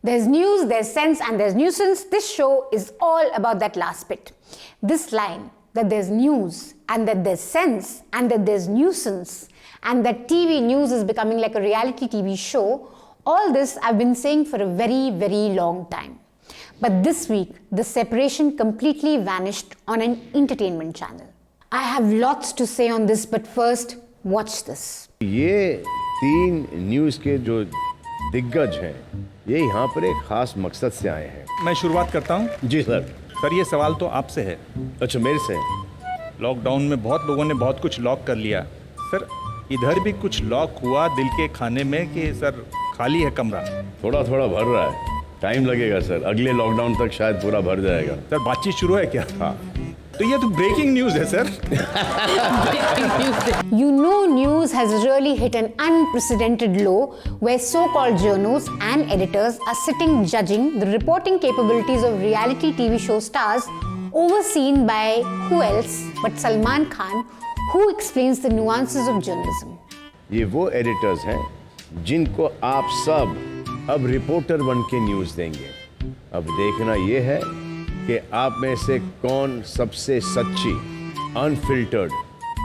There's news, there's sense, and there's nuisance. This show is all about that last bit. This line, that there's news, and that there's sense, and that there's nuisance, and that TV news is becoming like a reality TV show, all this I've been saying for a very, very long time. But this week, the separation completely vanished on an entertainment channel. I have lots to say on this, but first, watch this. ये 3 news के जो दिग्गज हैं, ये यहाँ पर एक खास मकसद से आए हैं। मैं शुरुआत करता हूँ। जी सर। सर, ये सवाल तो आपसे है। अच्छा, मेरे से? लॉकडाउन में बहुत लोगों ने बहुत कुछ लॉक कर लिया। सर, इधर भी कुछ लॉक हुआ दिल के खाने में कि सर खाली है कमरा? थोड़ा थोड़ा भर रहा है, टाइम लगेगा सर, अगले लॉकडाउन तक शायद पूरा भर जाएगा। सर, बातचीत शुरू है क्या? हाँ। तो ये तो ब्रेकिंग न्यूज़ है sir. You know, news has really hit an unprecedented low where so-called journos and editors are sitting judging the reporting capabilities of reality TV show stars overseen by who else but Salman Khan, who explains the nuances of journalism. ये वो editors हैं जिनको आप सब अब reporter बन के news देंगे। अब देखना ये है कि आप में से कौन सबसे सच्ची, अनफिल्टर्ड,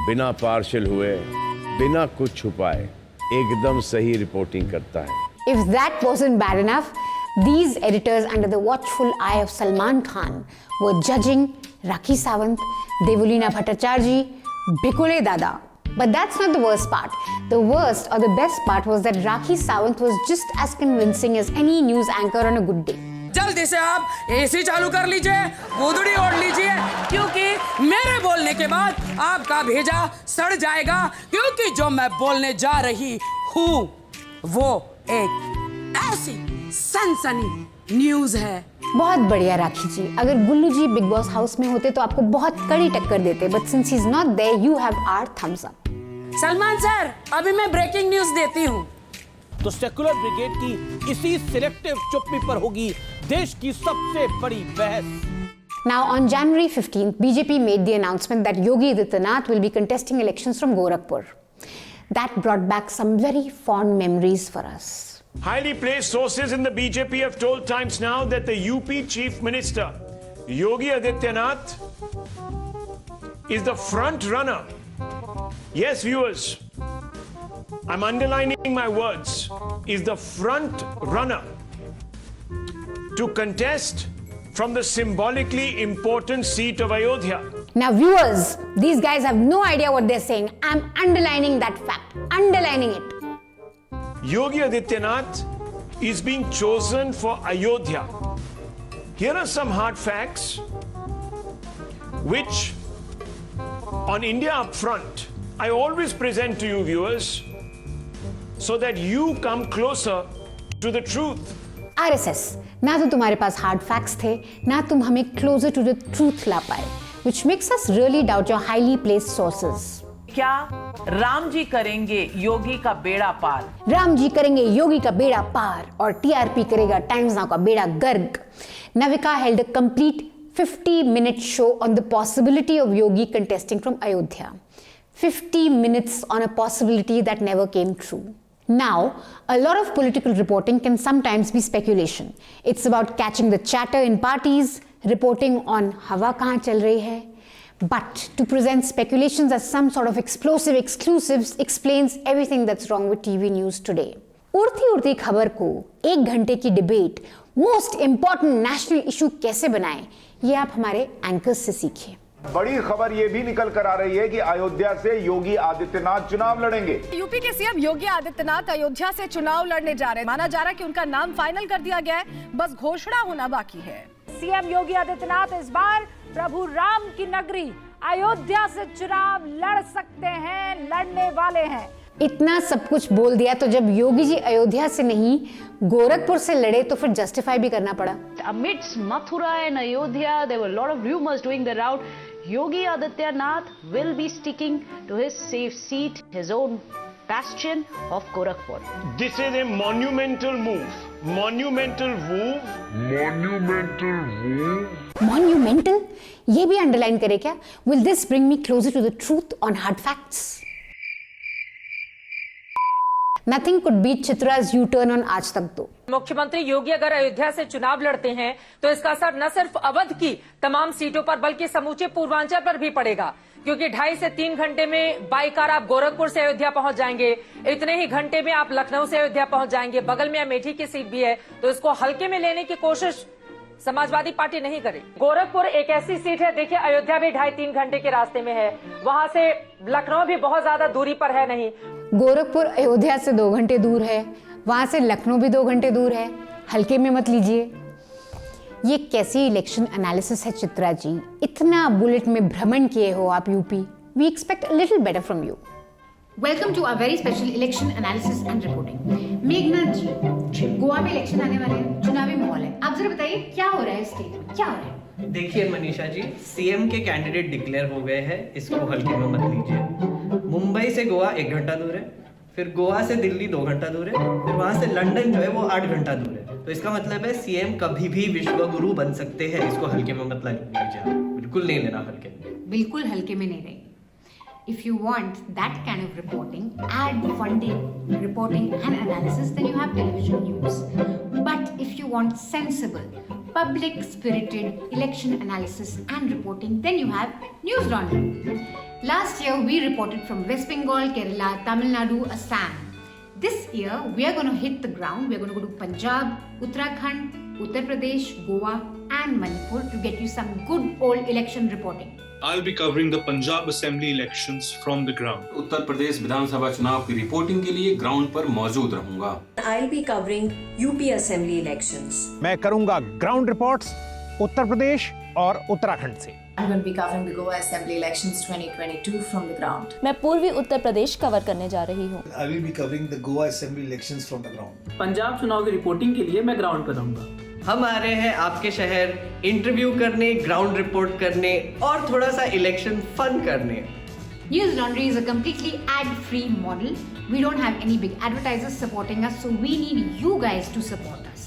बिना पार्शियल हुए, बिना कुछ छुपाए, एकदम सही रिपोर्टिंग करता है। If that wasn't bad enough, these editors under the watchful eye of Salman Khan were judging Rakhi Sawant, Devulina Bhattacharjee, Bikule Dada. But that's not the worst part. The worst or the best part was that Rakhi Sawant was just as convincing as any news anchor on a good day. जल्दी से आप AC चालू कर लीजिए, गोदड़ी ओढ़ लीजिए, क्योंकि मेरे बोलने के बाद आपका भेजा सड़ जाएगा, क्योंकि जो मैं बोलने जा रही हूँ वो एक ऐसी सनसनी न्यूज़ है। बहुत बढ़िया राखी जी, अगर गुल्लू जी बिग बॉस हाउस में होते तो आपको बहुत कड़ी टक्कर देते, but since he's not there, you have our thumbs up. Salman sir, अभी मैं ब्रेकिंग न्यूज़ देती हूँ। तो सेक्युलर ब्रिगेड की इसी सिलेक्टिव चुप्पी पर होगी देश की सबसे बड़ी बहस। Now on January 15th, BJP made the announcement that Yogi Adityanath will be contesting elections from Gorakhpur. That brought back some very fond memories for us. Highly placed sources in the BJP have told Times Now that the UP Chief Minister Yogi Adityanath is the front runner. Yes, viewers, I'm underlining my words, is the front runner to contest from the symbolically important seat of Ayodhya. Now viewers, these guys have no idea what they're saying. I'm underlining that fact, underlining it. Yogi Adityanath is being chosen for Ayodhya. Here are some hard facts which on India Upfront I always present to you viewers so that you come closer to the truth. RSS, ना तो तुम्हारे पास hard facts थे, ना तुम हमें closer to the truth ला पाए, which makes us really doubt your highly placed sources. क्या राम जी करेंगे योगी का बेड़ा पार? राम जी करेंगे योगी का बेड़ा पार और TRP करेगा टाइम्स नाउ का बेड़ा गर्क. Navika held a complete 50-minute show on the possibility of Yogi contesting from Ayodhya. 50 minutes on a possibility that never came true. Now, a lot of political reporting can sometimes be speculation. It's about catching the chatter in parties, reporting on hawa kahan chal rahi hai. But to present speculations as some sort of explosive exclusives explains everything that's wrong with TV news today. उड़ती उड़ती खबर को 1 घंटे की debate most important national issue कैसे बनाएं, ये आप हमारे एंकर्स से सीखिए। बड़ी खबर ये भी निकल कर आ रही है कि अयोध्या से योगी आदित्यनाथ चुनाव लड़ेंगे। यूपी के सीएम योगी आदित्यनाथ अयोध्या से चुनाव लड़ने जा रहे हैं। माना जा रहा है कि उनका नाम फाइनल कर दिया गया है, बस घोषणा होना बाकी है। सीएम योगी आदित्यनाथ इस बार प्रभु राम की नगरी अयोध्या से चुनाव लड़ सकते हैं, लड़ने वाले हैं। इतना सब कुछ बोल दिया तो जब योगी जी अयोध्या से नहीं गोरखपुर से लड़े तो फिर जस्टिफाई भी करना पड़ा। Amidst Mathura and Ayodhya, there were a lot of rumors doing the route. Yogi Adityanath will be sticking to his safe seat, his own bastion of Gorakhpur. This is a monumental move. Monumental move. Monumental? ये भी underline करे क्या? Will this bring me closer to the truth on hard facts? Nothing could beat Chitra's U-turn on आज तक तो। मुख्यमंत्री योगी अगर अयोध्या से चुनाव लड़ते हैं तो इसका असर न सिर्फ अवध की तमाम सीटों पर बल्कि समूचे पूर्वांचल पर भी पड़ेगा, क्योंकि 2.5 से 3 घंटे में बाई कार आप गोरखपुर से अयोध्या पहुंच जाएंगे, इतने ही घंटे में आप लखनऊ से अयोध्या पहुंच जाएंगे। बगल में अमेठी की सीट भी है, तो इसको हल्के में लेने की कोशिश समाजवादी पार्टी नहीं करेगी। गोरखपुर एक ऐसी सीट है, देखिए अयोध्या भी 2.5-3 घंटे के रास्ते में है, वहां से लखनऊ भी बहुत ज्यादा दूरी पर है नहीं। गोरखपुर अयोध्या से 2 घंटे दूर है, वहां से लखनऊ भी 2 घंटे दूर है, हल्के में मत लीजिए। ये कैसी इलेक्शन एनालिसिस है चित्रा जी, इतना बुलेट में भ्रमण किए हो आप UP. We expect a little better from you. Welcome to a very special election analysis and reporting. Meghnath ji, Goa में इलेक्शन आने वाले हैं, चुनावी माहौल है, आप जरा बताइए क्या हो रहा है स्टेट में, क्या हो रहा है? देखिए मनीषा जी, सीएम के कैंडिडेट डिक्लेयर हो गए हैं, इसको हल्के में मत लीजिए। मुंबई से गोवा 1 घंटा दूर है, फिर गोवा से दिल्ली 2 घंटा दूर है, फिर वहां से लंदन जो है वो 8 घंटा दूर है। तो इसका मतलब है सीएम कभी भी विश्व गुरु बन सकते हैं, इसको हल्के में मत लीजिए, बिल्कुल नहीं लेना हल्के। बिल्कुल हल्के में नहीं रहेंगे। If you want that kind of reporting, ad funded reporting and analysis, then you have television news. But if you want sensible, public spirited election analysis and reporting, then you have News Laundry. Last year we reported from West Bengal, Kerala, Tamil Nadu, Assam. This year we are going to hit the ground. We are going to go to Punjab, Uttarakhand, Uttar Pradesh, Goa and Manipur to get you some good old election reporting. I'll be covering the Punjab Assembly elections from the ground. Uttar Pradesh विधानसभा चुनाव की reporting के लिए ground पर मौजूद रहूंगा। I'll be covering UP Assembly elections. मैं करूंगा ground reports Uttar Pradesh और उत्तराखंड से। I'm going to be covering the Goa Assembly elections 2022 from the ground. मैं पूर्वी उत्तर प्रदेश कवर करने जा रही हूँ। I will be covering the Goa Assembly elections from the ground. Punjab चुनाव की रिपोर्टिंग के लिए मैं ग्राउंड पर रहूंगा। हम आ रहे हैं आपके शहर इंटरव्यू करने, ग्राउंड रिपोर्ट करने और थोड़ा सा इलेक्शन फन करने। News Laundry is a completely ad-free model. We don't have any big advertisers supporting us, so we need you guys to support us.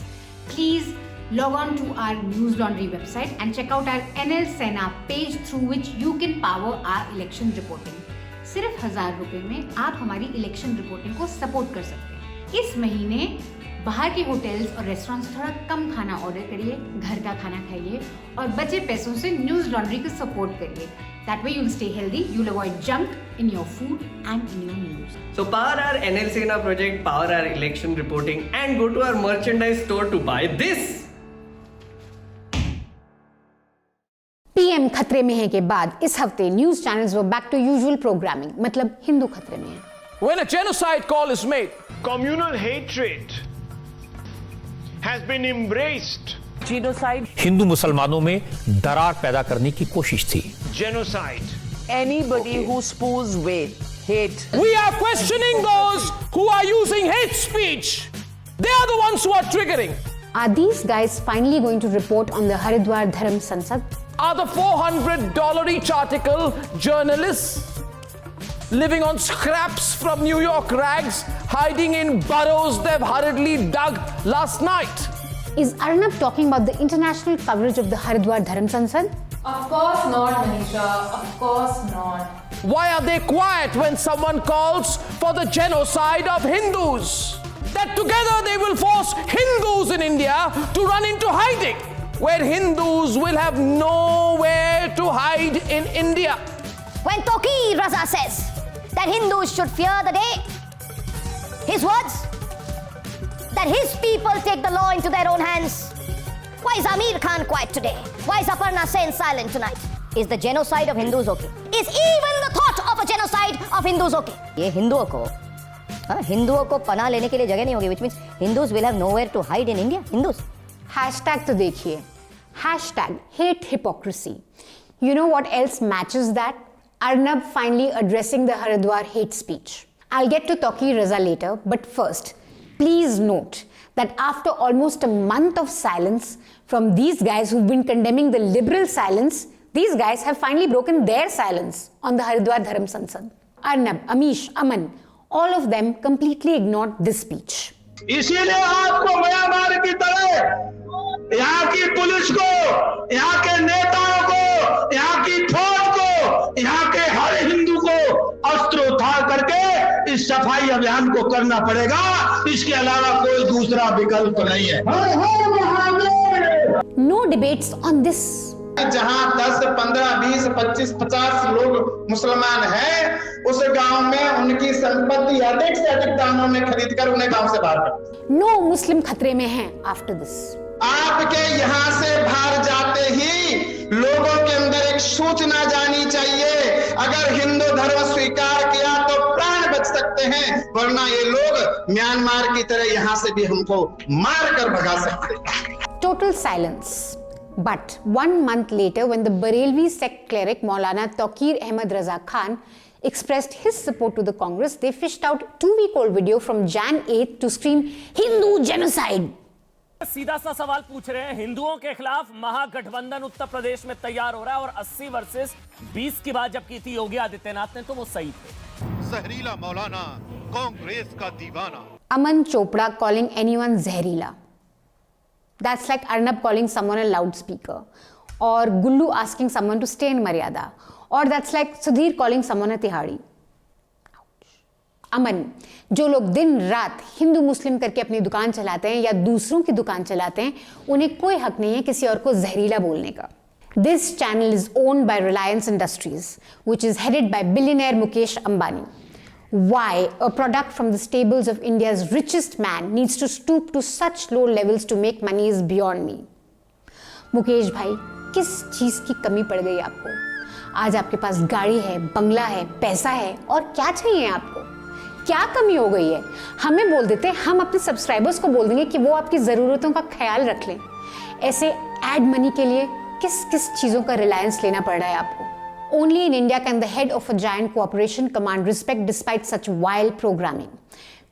Please log on to our News Laundry website and check out our NL Sena page through which you can power our election reporting. सिर्फ 1000 रुपए में आप हमारी election reporting को support कर सकते हैं। इस महीने बाहर के होटल्स और रेस्टोरेंट्स थोड़ा कम खाना ऑर्डर करिए, घर का खाना खाइए और बचे पैसों से न्यूज लॉन्ड्री को सपोर्ट करिए। That way you'll stay healthy, you'll avoid junk in your food and in your news. So power our NL Sena project, power our election reporting and go to our merchandise store to buy this. PM खतरे में है के बाद इस हफ्ते news channels were back to usual programming, मतलब हिंदू खतरे में है। When a genocide call is made, communal hatred has been embraced. Genocide Hindu मुसलमानों में दरार पैदा करने की कोशिश थी। Genocide. Anybody who spews hate. We are questioning those who are using hate speech. They are the ones who are triggering. Are these guys finally going to report on the Haridwar Dharam Sansad? Are the $400 each article journalists living on scraps from New York rags, hiding in burrows they've hurriedly dug last night? Is Arnab talking about the international coverage of the Haridwar Dharam Sansad? Of course not, Manisha. Of course not. Why are they quiet when someone calls for the genocide of Hindus? That together they will force Hindus in India to run into hiding, where Hindus will have nowhere to hide in India. When Toki Raza says that Hindus should fear the day, his words, that his people take the law into their own hands. Why is Amir Khan quiet today? Why is Aparna Sen silent tonight? Is the genocide of Hindus okay? Is even the thought of a genocide of Hindus okay? ये हिंदुओं को पनाह लेने के लिए जगह नहीं होगी, which means Hindus will have nowhere to hide in India. Hindus. Hashtag तो देखिए, hashtag hate hypocrisy. You know what else matches that? Arnab finally addressing the Haridwar hate speech. I'll get to Toki Raza later, but first, please note that after almost a month of silence from these guys who've been condemning the liberal silence, these guys have finally broken their silence on the Haridwar Dharam Sansad. Arnab, Amish, Aman, all of them completely ignored this speech. इसीलिए आपको Myanmar की तरह यहाँ की police को, यहाँ के नेताओं को, यहाँ की फौज को, यहाँ के हर हिंदू को अस्त्र उठा करके इस सफाई अभियान को करना पड़ेगा। इसके अलावा कोई दूसरा विकल्प नहीं है। No debates on this. जहां 10, 15, 20, 25, 50 लोग मुसलमान हैं, उस गांव में उनकी संपत्ति अधिक से अधिक दामों में खरीदकर उन्हें गांव से बाहर कर। No मुस्लिम खतरे में हैं आफ्टर दिस। आपके यहाँ से बाहर जाते ही लोगों के अंदर एक सूचना जानी चाहिए, अगर हिंदू धर्म स्वीकार किया तो प्राण बच सकते हैं, वरना ये लोग म्यांमार की तरह यहाँ से भी हमको मार कर भगा सकते हैं। Total silence. But 1 month later, when the Barelvi sect cleric Maulana Taqir Ahmad Raza Khan expressed his support to the Congress, they fished out 2-week-old video from Jan 8th to scream Hindu genocide. सीधा सा सवाल पूछ रहे हैं, हिंदुओं के खिलाफ महागठबंधन उत्तर प्रदेश में तैयार हो रहा है और 80 वर्सेस 20 की बात जब की थी योगी आदित्यनाथ ने तो वो सही थे। जहरीला मौलाना, कांग्रेस का दीवाना। Aman Chopra calling anyone zehreela. That's like Arnab calling someone a loudspeaker, or Gullu asking someone to stay in Maryada, or that's like Sudhir calling someone a tihadi. अमन, जो लोग दिन रात हिंदू मुस्लिम करके अपनी दुकान चलाते हैं या दूसरों की दुकान चलाते हैं, उन्हें कोई हक नहीं है किसी और को जहरीला बोलने का। This channel is owned by Reliance Industries, which is headed by billionaire Mukesh Ambani. Why a product from the stables of India's richest man needs to stoop to such low levels to make money is beyond me. Mukesh भाई, किस चीज की कमी पड़ गई आपको? आज आपके पास गाड़ी है, बंगला है, पैसा है, और क्या चाहिए आपको? क्या कमी हो गई है? हमें बोल देते, हम अपने सब्सक्राइबर्स को बोल देंगे कि वो आपकी जरूरतों का ख्याल रख लें। ऐसे एड मनी के लिए किस किस चीजों का रिलायंस लेना पड़ रहा है आपको? Only in India can the head of a giant corporation command respect despite such vile programming.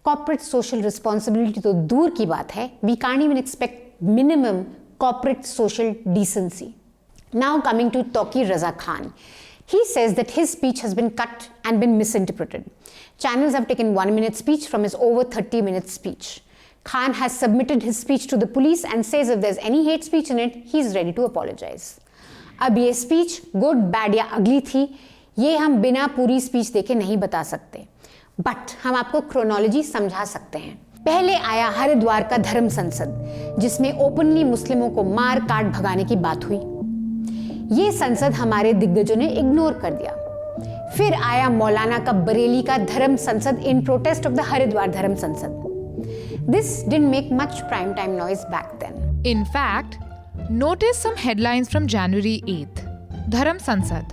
Corporate social responsibility तो दूर की बात है, we can't even expect minimum corporate social decency. Now coming to Taqir Raza Khan. He says that his speech has been cut and been misinterpreted. Channels have taken 1-minute speech from his over 30-minute speech. Khan has submitted his speech to the police and says if there's any hate speech in it, he's ready to apologize. अब ये speech good, bad या अगली थी, ये हम बिना पूरी speech देखे नहीं बता सकते, बट हम आपको क्रोनोलॉजी समझा सकते हैं। पहले आया हरिद्वार का धर्म संसद, जिसमें ओपनली मुस्लिमों को मार काट भगाने की बात हुई। ये संसद हमारे दिग्गजों ने इग्नोर कर दिया। फिर आया मौलाना का बरेली का Dharam Sansad in protest of the Haridwar Dharam Sansad. This didn't make much prime time noise back then. In fact, notice some headlines from January 8th. Dharam Sansad.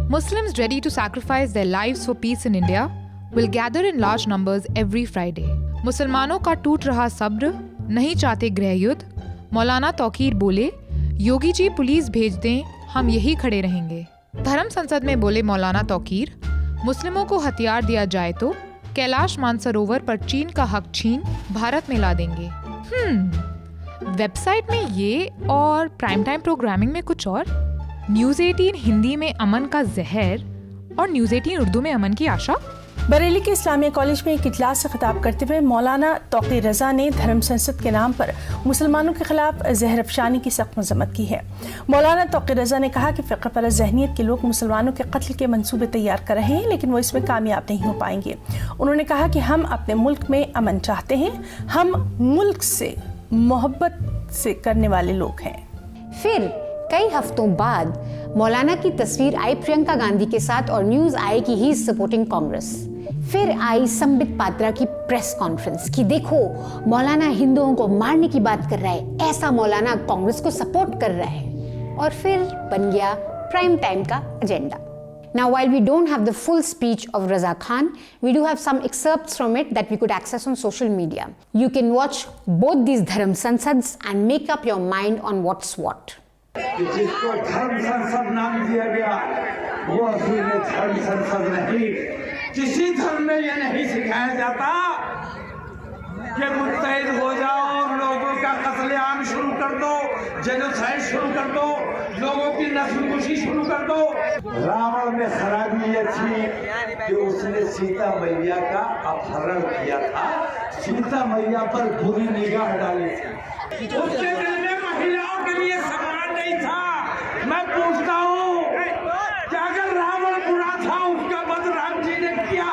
Muslims ready to sacrifice their lives for peace in India will gather in large numbers every Friday. मुसलमानों का टूट रहा सब्र, नहीं चाहते गृह युद्ध। मौलाना तौकीर बोले, योगी जी पुलिस भेज दें, हम यही खड़े रहेंगे। धर्म संसद में बोले मौलाना तौकीर, मुस्लिमों को हथियार दिया जाए तो कैलाश मानसरोवर पर चीन का हक छीन भारत में ला देंगे। वेबसाइट में ये और प्राइम टाइम प्रोग्रामिंग में कुछ और। न्यूज़ 18 हिंदी में अमन का जहर और न्यूज़ 18 उर्दू में अमन की आशा। बरेली के इस्लामिया कॉलेज में एक इजलास से खिताब करते हुए मौलाना तौकीर रज़ा ने धर्म संसद के नाम पर मुसलमानों के खिलाफ जहर अफशानी की सख्त मजम्मत की है। मौलाना तौकीर रज़ा ने कहा कि फ़िक़्ह परस्त ज़हनियत के लोग मुसलमानों के कत्ल के मंसूबे तैयार कर रहे हैं, लेकिन वो इसमें कामयाब नहीं हो पाएंगे। उन्होंने कहा कि हम अपने मुल्क में अमन चाहते हैं, हम मुल्क से मोहब्बत से करने वाले लोग हैं। फिर कई हफ्तों बाद मौलाना की तस्वीर आई प्रियंका गांधी के साथ और न्यूज आई कि ही इज सपोर्टिंग कांग्रेस। फिर आई संबित पात्रा की प्रेस कॉन्फ्रेंस कि देखो मौलाना हिंदुओं को मारने की बात कर रहा है, ऐसा मौलाना कांग्रेस को सपोर्ट कर रहा है, और फिर बन गया प्राइम टाइम का agenda. Now, while we don't have the full speech of Raza Khan, we do have some excerpts from it that we could access on social media. You can watch both these Dharam Sansads and make up your mind on what's what. जिसको धर्म संसद नाम दिया गया वो असल में धर्म संसद नहीं। किसी धर्म में यह नहीं सिखाया जाता कि मुत्तहिद हो जाओ और लोगों का कत्लेआम शुरू कर दो, जेनोसाइड शुरू कर दो, लोगों की नस्लकुशी शुरू कर दो। रावण में खराबी ये थी कि उसने सीता मैया का अपहरण किया था, सीता मैया पर बुरी निगाह डाली थी। उसके दिल में महिलाओं के लिए सम्मान नहीं था। मैं पूछता हूँ कि अगर रावण बुरा था, उसका वध राम जी ने किया,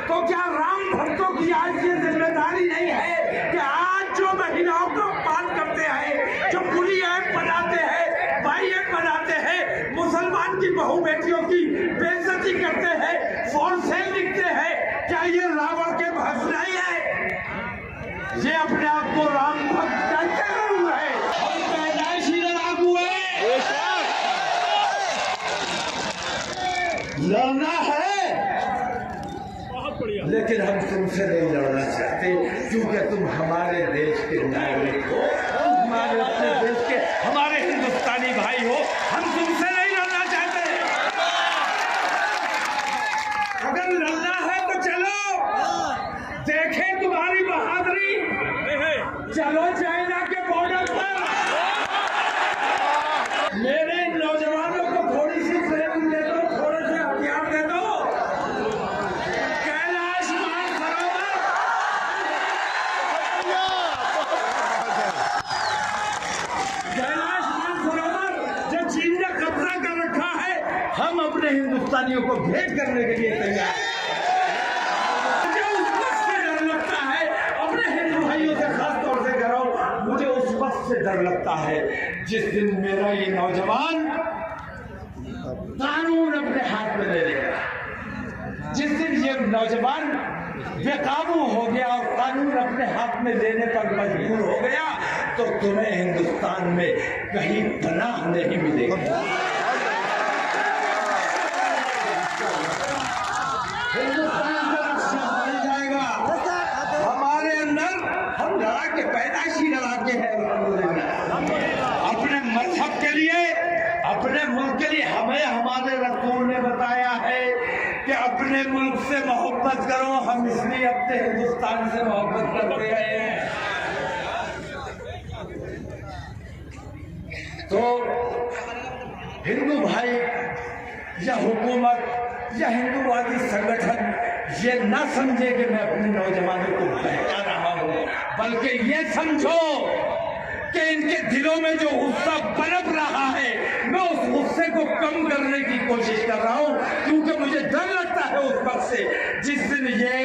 तो क्या राम भक्तों की की बहू बेटियों की बेइज्जती करते हैं, फॉर सेल लिखते हैं, क्या ये रावण के भसनाई है? ये अपने आप को राम भक्त कहते लोग हैं। हम पैदाइशी लड़ाकू हैं। लड़ना है लेकिन हम तुमसे नहीं लड़ना चाहते, क्योंकि तुम हमारे देश के नागरिक हो, हमारे अपने देश के, हमारे हिंदुस्तानी भाई हो। हम तुमसे नहीं लड़ना चाहते। अगर लड़ना है तो चलो, देखें तुम्हारी बहादुरी। चलो चाइना के बॉर्डर पर, मेरे नौजवानों को थोड़ी सी ट्रेनिंग दे दो, थोड़े से हथियार दे दो। कैलाश मानसरोवर, कैलाश मानसरोवर जो चीन ने कब्जा कर रखा है, हम अपने हिंदुस्तानियों को भेंट करने के लिए तैयार हैं। मुझे उस वक्त से डर लगता है, अपने हिंदू भाइयों से खास तौर से कह रहा हूं, मुझे उस वक्त से डर लगता है जिस दिन मेरा ये नौजवान कानून अपने हाथ में ले लेगा। जिस दिन ये नौजवान बेकाबू हो गया और कानून अपने हाथ में लेने पर मजबूर हो गया, तो तुम्हें हिंदुस्तान में कहीं पनाह नहीं मिलेगी। हिंदुस्तान का रक्षा बन जाएगा। हमारे अंदर हम लड़ाके, पैदाइशी लड़ाके हैं। अपने मजहब के लिए, अपने मुल्क के लिए हमें हमारे रसूल ने बताया है कि अपने मुल्क से मोहब्बत करो। हम इसलिए अपने हिंदुस्तान से मोहब्बत करते हैं। तो हिंदू भाई या हुकूमत या हिंदूवादी संगठन ये ना समझे कि मैं अपने नौजवानों को बहका रहा हूं, बल्कि ये समझो कि इनके दिलों में जो गुस्सा पनप रहा है, मैं उस गुस्से को कम करने की कोशिश कर रहा हूं, क्योंकि मुझे डर लगता है उस वक्त से जिस दिन ये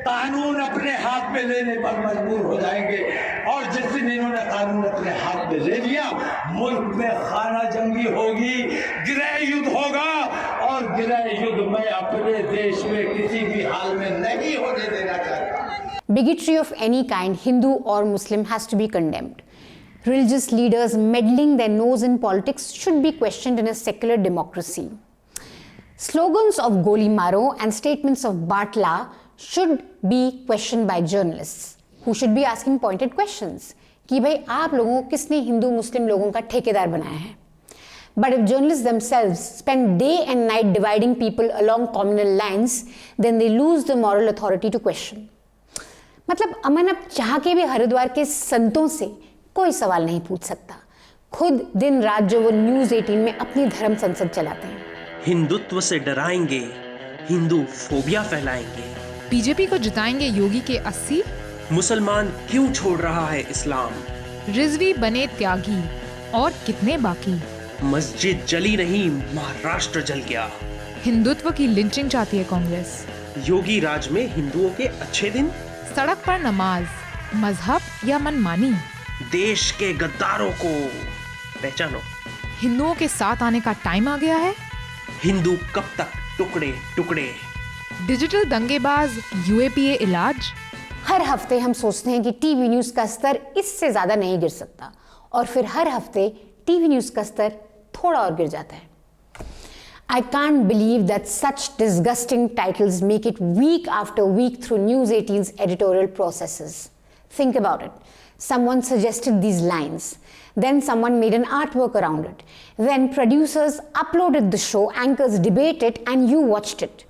कानून अपने हाथ में लेने पर मजबूर हो जाएंगे। और जिस दिन इन्होंने कानून अपने हाथ में ले लिया, मुल्क में खाना जंगी होगी, गृह युद्ध होगा, और गृह युद्ध में अपने देश में किसी भी हाल में नहीं होने देना चाहता। Bigotry of any kind, Hindu or Muslim, has to be condemned. Religious leaders meddling their nose in politics should be questioned in a secular democracy. Slogans of Goli Maro and statements of Bartla should be questioned by journalists, who should be asking pointed questions. कि भाई आप लोगों को किसने हिंदू मुस्लिम लोगों का ठेकेदार बनाया है? But if journalists themselves spend day and night dividing people along communal lines, then they lose the moral authority to question. मतलब अमन अब चाह के भी हरिद्वार के संतों से कोई सवाल नहीं पूछ सकता। खुद दिन रात जो वो न्यूज़ 18 में अपनी धर्म संसद चलाते हैं। हिंदुत्व से डराएंगे, हिंदू फोबिया फैलाएंगे। बीजेपी को जिताएंगे योगी के 80। मुसलमान क्यों छोड़ रहा है इस्लाम? रिजवी बने त्यागी, और कितने बाकी। मस्जिद जली नहीं, महाराष्ट्र जल गया। हिंदुत्व की लिंचिंग चाहती है कांग्रेस। योगी राज में हिंदुओं के अच्छे दिन। सड़क पर नमाज, मजहब या मनमानी। देश के गद्दारों को पहचानो। हिंदुओं के साथ आने का टाइम आ गया है। हिंदू कब तक टुकड़े टुकड़े। डिजिटल दंगेबाज, यूएपीए इलाज। हर हफ्ते हम सोचते हैं कि टीवी न्यूज का स्तर इससे ज्यादा नहीं गिर सकता, और फिर हर हफ्ते टीवी न्यूज का स्तर थोड़ा और गिर जाता है। I can't believe that such disgusting titles make it week after week through News 18's editorial processes. Think about it. Someone suggested these lines. Then someone made an artwork around it. Then producers uploaded the show, anchors debated, and you watched it.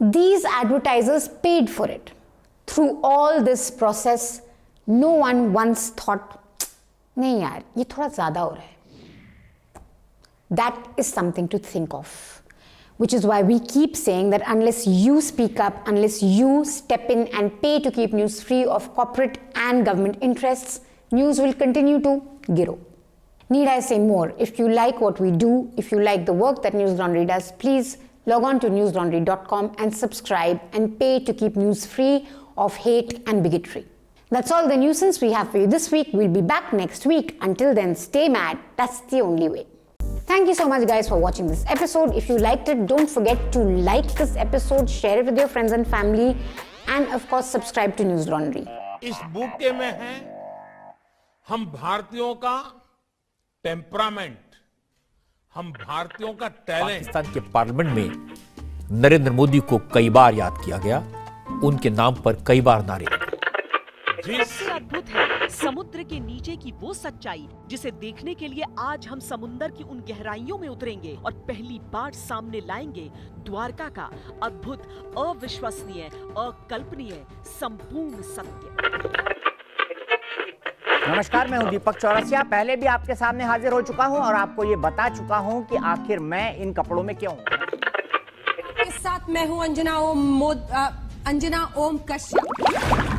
These advertisers paid for it. Through all this process, no one once thought, नहीं यार, ये थोड़ा ज़्यादा हो रहा है. That is something to think of. Which is why we keep saying that unless you speak up, unless you step in and pay to keep news free of corporate and government interests, news will continue to grow. Need I say more? If you like what we do, if you like the work that News Laundry does, please log on to newslaundry.com and subscribe and pay to keep news free of hate and bigotry. That's all the nuisance we have for you this week. We'll be back next week. Until then, stay mad. That's the only way. Thank you so much guys for watching this episode. If you liked it, don't forget to like this episode, share it with your friends and family, and of course subscribe to News Laundry. इस bouquet में है हम भारतीयों का temperament, हम भारतीयों का talent. Pakistan के पार्लियामेंट में नरेंद्र मोदी को कई बार याद किया गया, उनके नाम पर कई बार नारे। सबसे अद्भुत है समुद्र के नीचे की वो सच्चाई जिसे देखने के लिए आज हम समुद्र की उन गहराइयों में उतरेंगे और पहली बार सामने लाएंगे द्वारका का अद्भुत, अविश्वसनीय, अकल्पनीय, संपूर्ण सत्य। नमस्कार, मैं हूं दीपक चौरसिया। पहले भी आपके सामने हाजिर हो चुका हूं और आपको ये बता चुका हूं कि आखिर मैं इन कपड़ों में क्यों हूं। इस साथ मैं हूं अंजना ओम कश्यप।